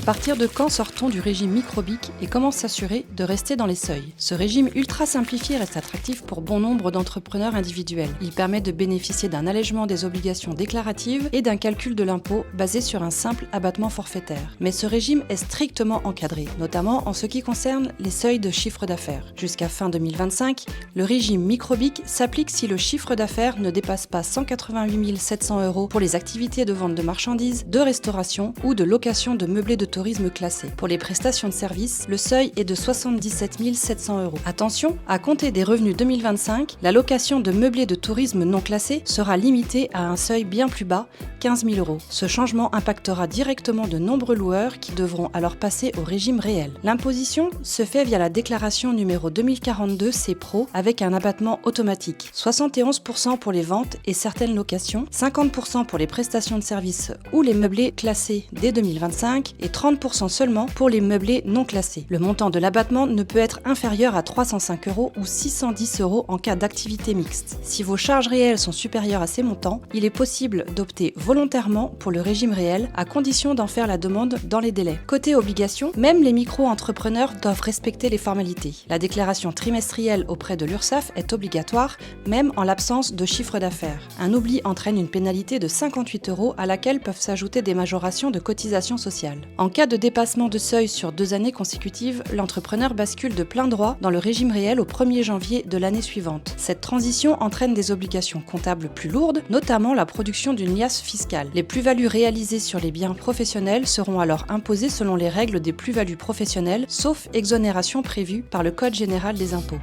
partir de quand sort-on du régime micro-BIC et comment s'assurer de rester dans les seuils? Ce régime ultra simplifié reste attractif pour bon nombre d'entrepreneurs individuels. Il permet de bénéficier d'un allègement des obligations déclaratives et d'un calcul de l'impôt basé sur un simple abattement forfaitaire. Mais ce régime est strictement encadré, notamment en ce qui concerne les seuils de chiffre d'affaires. Jusqu'à fin 2025, le régime micro-BIC s'applique si le chiffre d'affaires ne dépasse pas 188 700 € pour les activités de vente de marchandises, de restauration ou de location de meublés de tourisme classés. Pour les prestations de services, le seuil est de 77 700 €. Attention, à compter des revenus 2025, la location de meublés de tourisme non classés sera limitée à un seuil bien plus bas, 15 000 €. Ce changement impactera directement de nombreux loueurs qui devront alors passer au régime réel. L'imposition se fait via la déclaration numéro 2042 C-Pro avec un abattement automatique. 71% pour les ventes et certaines locations, 50% pour les prestations de services ou les meublés classés dès 2025 et 30% seulement pour les meublés non classés. Le montant de l'abattement ne peut être inférieur à 305 € ou 610 € en cas d'activité mixte. Si vos charges réelles sont supérieures à ces montants, il est possible d'opter volontairement pour le régime réel à condition d'en faire la demande dans les délais. Côté obligation, même les micro-entrepreneurs doivent respecter les formalités. La déclaration trimestrielle auprès de l'URSSAF est obligatoire, même en l'absence de chiffre d'affaires. Un oubli entraîne une pénalité de 58 € à laquelle peuvent s'ajouter des majorations de cotisations sociales. En cas de dépassement de seuil sur 2 années consécutives, l'entrepreneur bascule de plein droit dans le régime réel au 1er janvier de l'année suivante. Cette transition entraîne des obligations comptables plus lourdes, notamment la production d'une liasse fiscale. Les plus-values réalisées sur les biens professionnels seront alors imposées selon les règles des plus-values professionnelles, sauf exonération prévue par le Code général des impôts.